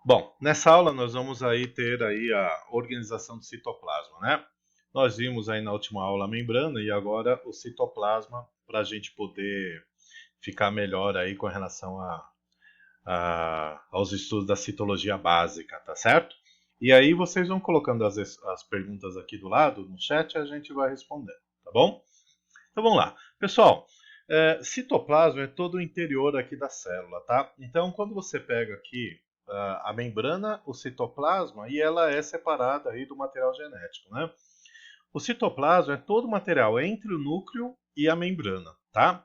Bom, nessa aula nós vamos aí ter aí a organização do citoplasma, né? Nós vimos aí na última aula a membrana e agora o citoplasma para a gente poder ficar melhor aí com relação aos estudos da citologia básica, tá certo? E aí vocês vão colocando as perguntas aqui do lado no chat e a gente vai respondendo, tá bom? Então vamos lá. Pessoal, citoplasma é todo o interior aqui da célula, tá? Então quando você pega aqui a membrana, o citoplasma, e ela é separada aí do material genético, né? O citoplasma é todo o material entre o núcleo e a membrana, tá?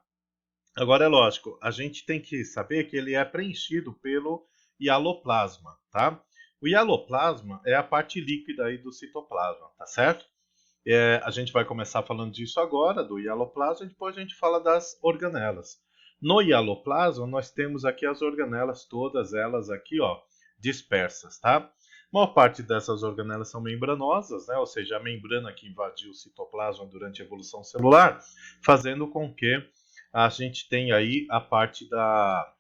Agora é lógico, a gente tem que saber que ele é preenchido pelo hialoplasma, tá? O hialoplasma é a parte líquida aí do citoplasma, tá certo? A gente vai começar falando disso agora, do hialoplasma, e depois a gente fala das organelas. No hialoplasma, nós temos aqui as organelas, todas elas aqui, ó, dispersas, tá? A maior parte dessas organelas são membranosas, né? Ou seja, a membrana que invadiu o citoplasma durante a evolução celular, fazendo com que a gente tenha aí a parte da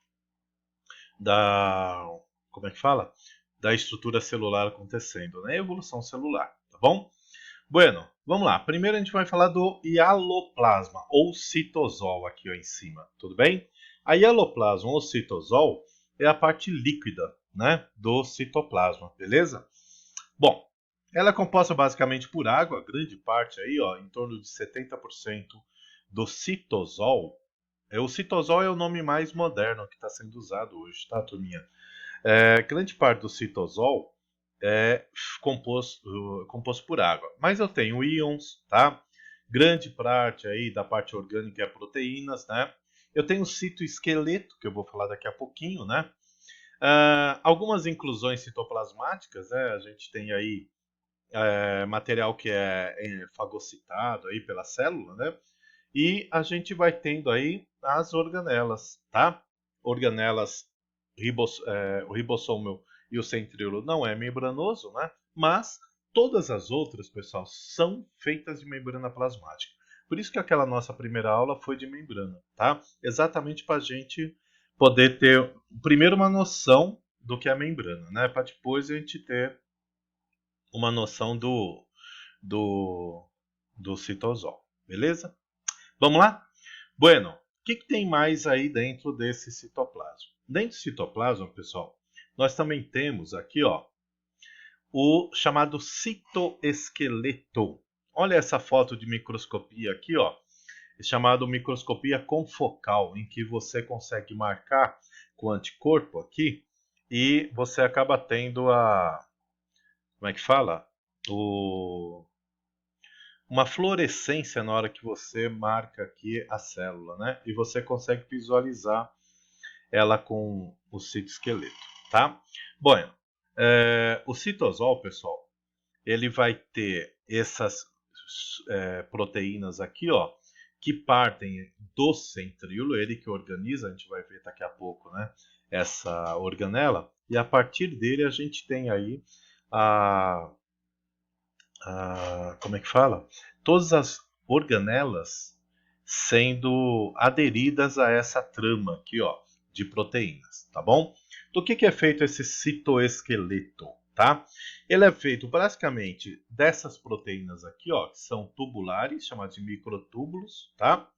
como é que fala? Da estrutura celular acontecendo, né? Evolução celular, tá bom? Bueno, vamos lá. Primeiro a gente vai falar do hialoplasma, ou citosol aqui ó, em cima, tudo bem? A hialoplasma ou citosol é a parte líquida, né, do citoplasma, beleza? Bom, ela é composta basicamente por água, grande parte aí, ó, em torno de 70% do citosol. O citosol é o nome mais moderno que está sendo usado hoje, tá, turminha? Grande parte do citosol é composto por água. Mas eu tenho íons, tá? Grande parte aí da parte orgânica é proteínas, né? Eu tenho citoesqueleto, que eu vou falar daqui a pouquinho, né? Algumas inclusões citoplasmáticas, né? A gente tem aí material que é fagocitado aí pela célula, né? E a gente vai tendo aí as organelas, tá? Organelas, o ribossomo e o centríolo não é membranoso, né? Mas todas as outras, pessoal, são feitas de membrana plasmática. Por isso que aquela nossa primeira aula foi de membrana, tá? Exatamente para a gente poder ter, primeiro, uma noção do que é membrana, né? Para depois a gente ter uma noção do, do citosol, beleza? Vamos lá? Bueno, o que tem mais aí dentro desse citoplasma? Dentro do citoplasma, pessoal, nós também temos aqui, ó, o chamado citoesqueleto. Olha essa foto de microscopia aqui, ó, é chamado microscopia confocal, em que você consegue marcar com o anticorpo aqui e você acaba tendo como é que fala? O, uma fluorescência na hora que você marca aqui a célula, né? E você consegue visualizar ela com o citoesqueleto, tá? Bom, o citosol, pessoal, ele vai ter essas proteínas aqui, ó, que partem do centríolo, ele que organiza, a gente vai ver daqui a pouco, né? Essa organela, e a partir dele a gente tem aí a, como é que fala? Todas as organelas sendo aderidas a essa trama aqui, ó, de proteínas, tá bom? Do que é feito esse citoesqueleto, tá? Ele é feito basicamente dessas proteínas aqui, ó, que são tubulares, chamadas de microtúbulos, tá?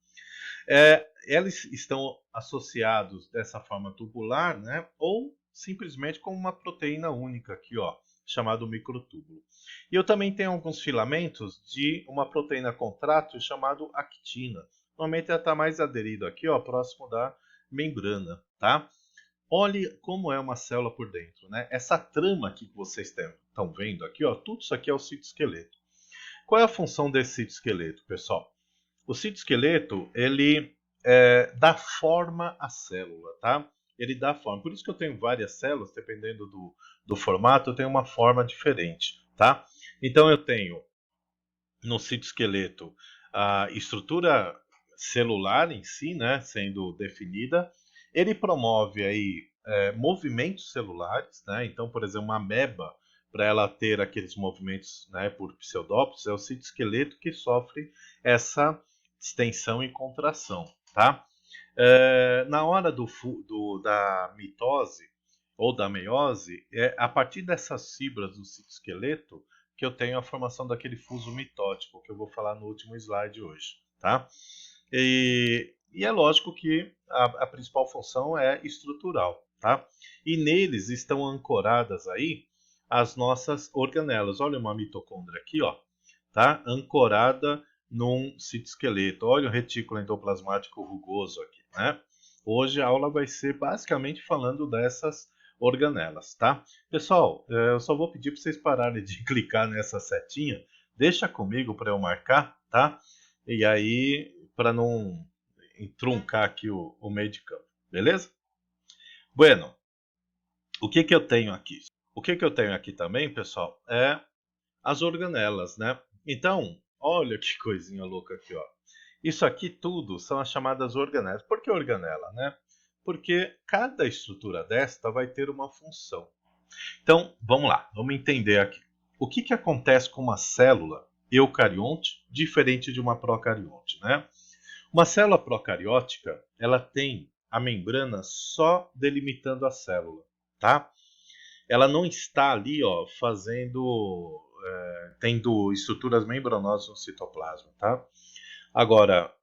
Eles estão associados dessa forma tubular, né? Ou simplesmente como uma proteína única aqui, ó, chamado microtúbulo. E eu também tenho alguns filamentos de uma proteína contrátil chamado actina. Normalmente ela está mais aderido aqui, ó, próximo da membrana, tá? Olhe como é uma célula por dentro, né? Essa trama aqui que vocês estão vendo aqui, ó, tudo isso aqui é o citoesqueleto. Qual é a função desse citoesqueleto, pessoal? O citoesqueleto, ele dá forma à célula, tá? Ele dá forma. Por isso que eu tenho várias células, dependendo do formato, eu tenho uma forma diferente, tá? Então eu tenho no citoesqueleto a estrutura celular em si, né, sendo definida. Ele promove aí movimentos celulares, né? Então, por exemplo, uma ameba, para ela ter aqueles movimentos, né, por pseudópodos, é o citoesqueleto que sofre essa extensão e contração, tá? Na hora da mitose, ou da meiose, é a partir dessas fibras do citoesqueleto que eu tenho a formação daquele fuso mitótico, que eu vou falar no último slide hoje, tá? E é lógico que a principal função é estrutural, tá? E neles estão ancoradas aí as nossas organelas. Olha uma mitocôndria aqui, ó, tá? Ancorada num citoesqueleto. Olha o retículo endoplasmático rugoso aqui, né? Hoje a aula vai ser basicamente falando dessas organelas, tá? Pessoal, eu só vou pedir para vocês pararem de clicar nessa setinha. Deixa comigo para eu marcar, tá? E aí, para não truncar aqui o meio de campo, beleza? Bueno, o que que eu tenho aqui? O que que eu tenho aqui também, pessoal, é as organelas, né? Então, olha que coisinha louca aqui, ó. Isso aqui tudo são as chamadas organelas. Por que organela, né? Porque cada estrutura desta vai ter uma função. Então, vamos lá, vamos entender aqui. O que que acontece com uma célula eucarionte diferente de uma procarionte, né? Uma célula procariótica, ela tem a membrana só delimitando a célula, tá? Ela não está ali, ó, tendo estruturas membranosas no citoplasma, tá? Agora,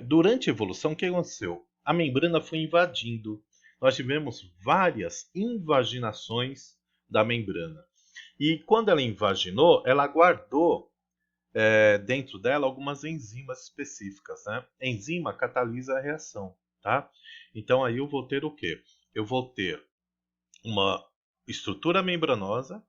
durante a evolução, o que aconteceu? A membrana foi invadindo. Nós tivemos várias invaginações da membrana. E quando ela invaginou, ela guardou dentro dela algumas enzimas específicas, né? Enzima catalisa a reação, tá? Então aí eu vou ter o quê? Eu vou ter uma estrutura membranosa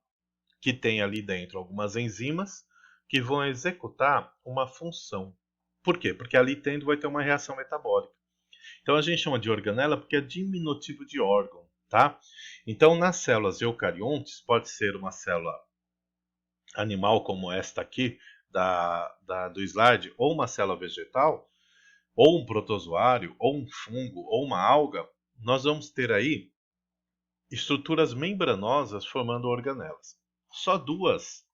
que tem ali dentro algumas enzimas que vão executar uma função. Por quê? Porque ali dentro vai ter uma reação metabólica. Então a gente chama de organela porque é diminutivo de órgão, tá? Então nas células eucariontes pode ser uma célula animal como esta aqui do slide, ou uma célula vegetal, ou um protozoário, ou um fungo, ou uma alga, nós vamos ter aí estruturas membranosas formando organelas. Só duas,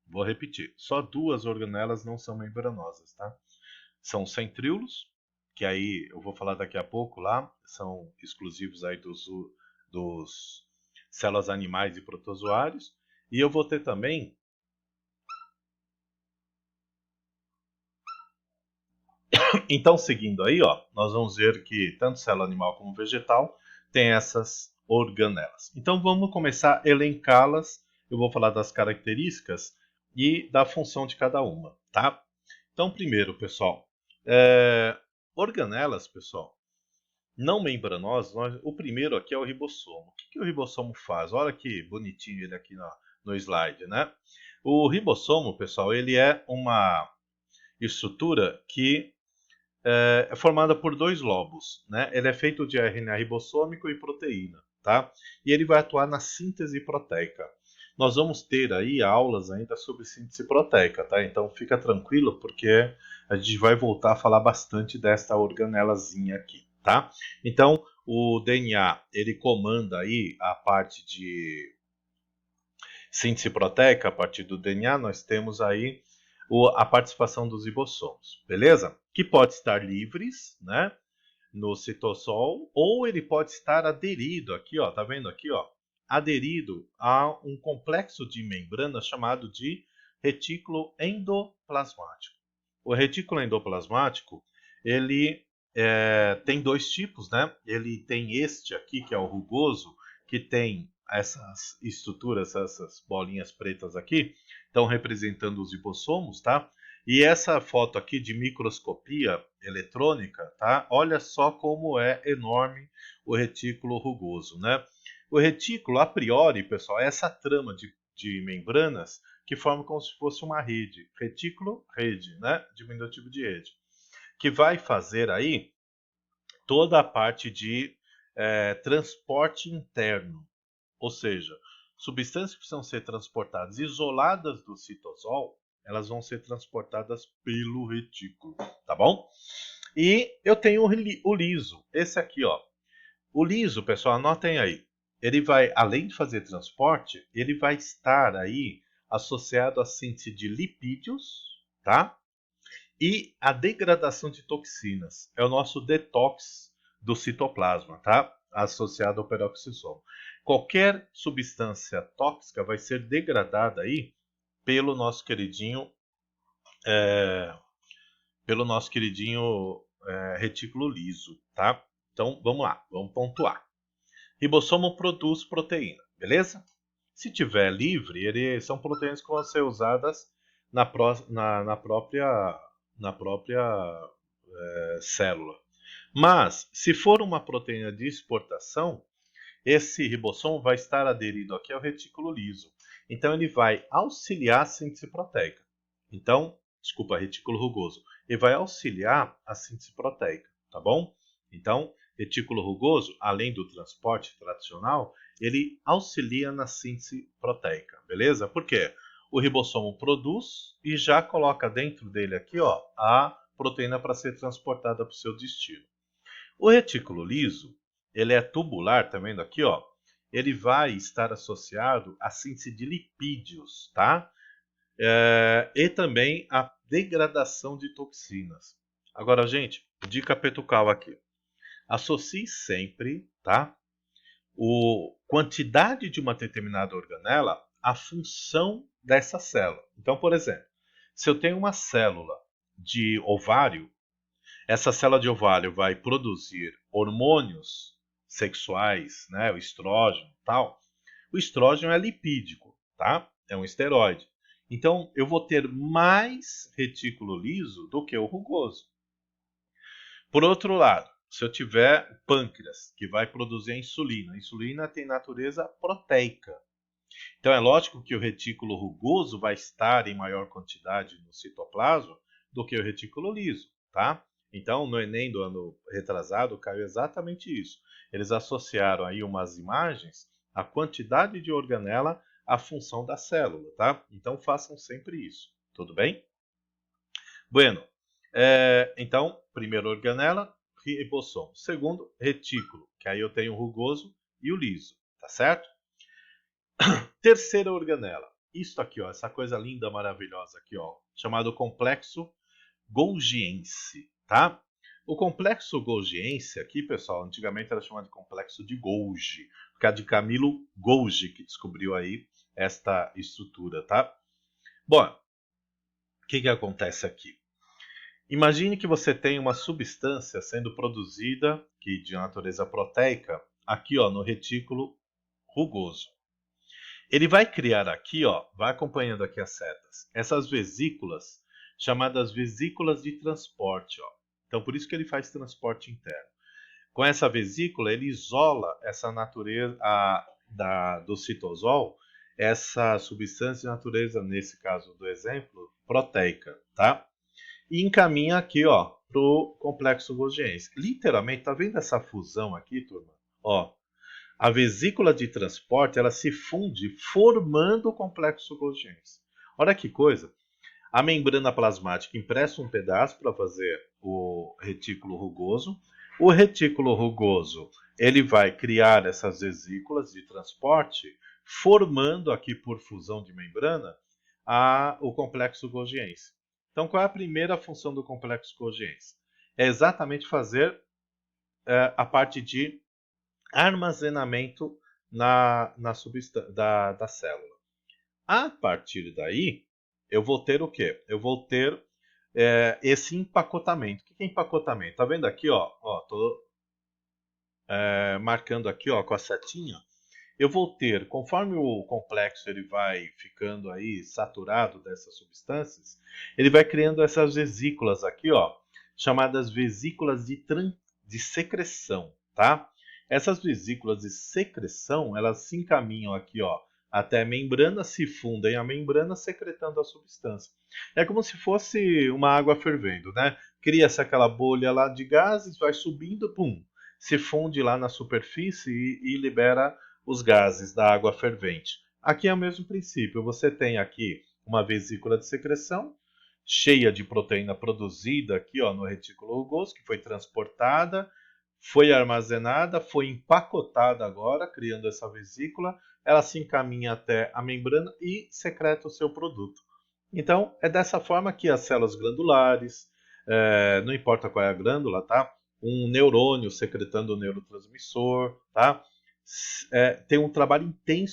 vou repetir, só duas organelas não são membranosas, tá? São os centríolos, que aí eu vou falar daqui a pouco lá, são exclusivos aí dos células animais e protozoários, e eu vou ter também. Então, seguindo aí, ó, nós vamos ver que tanto célula animal como vegetal tem essas organelas. Então, vamos começar a elencá-las. Eu vou falar das características e da função de cada uma, tá? Então, primeiro, pessoal, organelas, pessoal, não membranosas. O primeiro aqui é o ribossomo. O que o ribossomo faz? Olha que bonitinho ele aqui no slide, né? O ribossomo, pessoal, ele é uma estrutura que é formada por dois lobos, né? Ele é feito de RNA ribossômico e proteína, tá? E ele vai atuar na síntese proteica. Nós vamos ter aí aulas ainda sobre síntese proteica, tá? Então fica tranquilo porque a gente vai voltar a falar bastante desta organelazinha aqui, tá? Então o DNA ele comanda aí a parte de síntese proteica. A partir do DNA nós temos aí a participação dos ribossomos, beleza? Que pode estar livres, né, no citossol, ou ele pode estar aderido aqui, ó, tá vendo aqui, ó, aderido a um complexo de membrana chamado de retículo endoplasmático. O retículo endoplasmático, ele tem dois tipos, né? Ele tem este aqui, que é o rugoso, que tem essas estruturas, essas bolinhas pretas aqui, estão representando os ribossomos, tá? E essa foto aqui de microscopia eletrônica, tá? Olha só como é enorme o retículo rugoso, né? O retículo, a priori, pessoal, é essa trama de membranas que forma como se fosse uma rede. Retículo, rede, né? Diminutivo de rede. Que vai fazer aí toda a parte de transporte interno. Ou seja, substâncias que precisam ser transportadas isoladas do citosol, elas vão ser transportadas pelo retículo, tá bom? E eu tenho o liso, esse aqui, ó. O liso, pessoal, anotem aí. Ele vai, além de fazer transporte, ele vai estar aí associado à síntese de lipídios, tá? E a degradação de toxinas. É o nosso detox do citoplasma, tá? associado ao peroxissomo. Qualquer substância tóxica vai ser degradada aí pelo nosso queridinho, retículo liso, tá? Então vamos lá, vamos pontuar. Ribossomo produz proteína, beleza? Se tiver livre, são proteínas que vão ser usadas na própria célula. Mas, se for uma proteína de exportação, esse ribossomo vai estar aderido aqui ao retículo liso. Então, ele vai auxiliar a síntese proteica. Então, desculpa, retículo rugoso. Ele vai auxiliar a síntese proteica, tá bom? Então, retículo rugoso, além do transporte tradicional, ele auxilia na síntese proteica, beleza? Por quê? O ribossomo produz e já coloca dentro dele aqui, ó, a proteína para ser transportada para o seu destino. O retículo liso, ele é tubular, tá vendo aqui, ó? Ele vai estar associado à síntese de lipídios, tá? E também à degradação de toxinas. Agora, gente, dica petucal aqui. Associe sempre, tá? Quantidade de uma determinada organela à função dessa célula. Então, por exemplo, se eu tenho uma célula de ovário, essa célula de ovário vai produzir hormônios sexuais, né, o estrógeno e tal. O estrógeno é lipídico, tá? É um esteroide. Então, eu vou ter mais retículo liso do que o rugoso. Por outro lado, se eu tiver o pâncreas, que vai produzir a insulina tem natureza proteica. Então, é lógico que o retículo rugoso vai estar em maior quantidade no citoplasma do que o retículo liso, tá? Então, no Enem do ano retrasado, caiu exatamente isso. Eles associaram aí umas imagens, a quantidade de organela à função da célula, tá? Então, façam sempre isso, tudo bem? Bueno, então, primeiro organela, ribossomo. Segundo, retículo, que aí eu tenho o rugoso e o liso, tá certo? Terceira organela, isto aqui, ó, essa coisa linda, maravilhosa aqui, ó, chamado complexo golgiense, tá? O complexo golgiense aqui, pessoal, antigamente era chamado de complexo de Golgi, por causa de Camilo Golgi, que descobriu aí esta estrutura, tá? Bom, o que acontece aqui? Imagine que você tem uma substância sendo produzida, que de natureza proteica, aqui ó, no retículo rugoso. Ele vai criar aqui, ó, vai acompanhando aqui as setas, essas vesículas, chamadas vesículas de transporte, ó. Então, por isso que ele faz transporte interno. Com essa vesícula, ele isola essa natureza do citosol, essa substância de natureza, nesse caso do exemplo, proteica, tá? E encaminha aqui, ó, para o complexo golgiense. Literalmente, tá vendo essa fusão aqui, turma? Ó, a vesícula de transporte, ela se funde formando o complexo golgiense. Olha que coisa! A membrana plasmática empresta um pedaço para fazer o retículo rugoso. O retículo rugoso, ele vai criar essas vesículas de transporte, formando aqui por fusão de membrana o complexo golgiense. Então, qual é a primeira função do complexo golgiense? É exatamente fazer a parte de armazenamento na substância da célula. A partir daí, eu vou ter o quê? Eu vou ter esse empacotamento. O que é empacotamento? Tá vendo aqui, ó? Tô marcando aqui, ó, com a setinha. Eu vou ter, conforme o complexo ele vai ficando aí saturado dessas substâncias, ele vai criando essas vesículas aqui, ó, chamadas vesículas de secreção, tá? Essas vesículas de secreção, elas se encaminham aqui, ó, até a membrana, se fundem a membrana, secretando a substância. É como se fosse uma água fervendo, né? Cria-se aquela bolha lá de gases, vai subindo, pum, se funde lá na superfície e libera os gases da água fervente. Aqui é o mesmo princípio. Você tem aqui uma vesícula de secreção cheia de proteína produzida aqui, ó, no retículo rugoso, que foi transportada, foi armazenada, foi empacotada agora, criando essa vesícula. Ela se encaminha até a membrana e secreta o seu produto. Então, é dessa forma que as células glandulares, não importa qual é a glândula, tá? um neurônio secretando o neurotransmissor, tá? Tem um trabalho intenso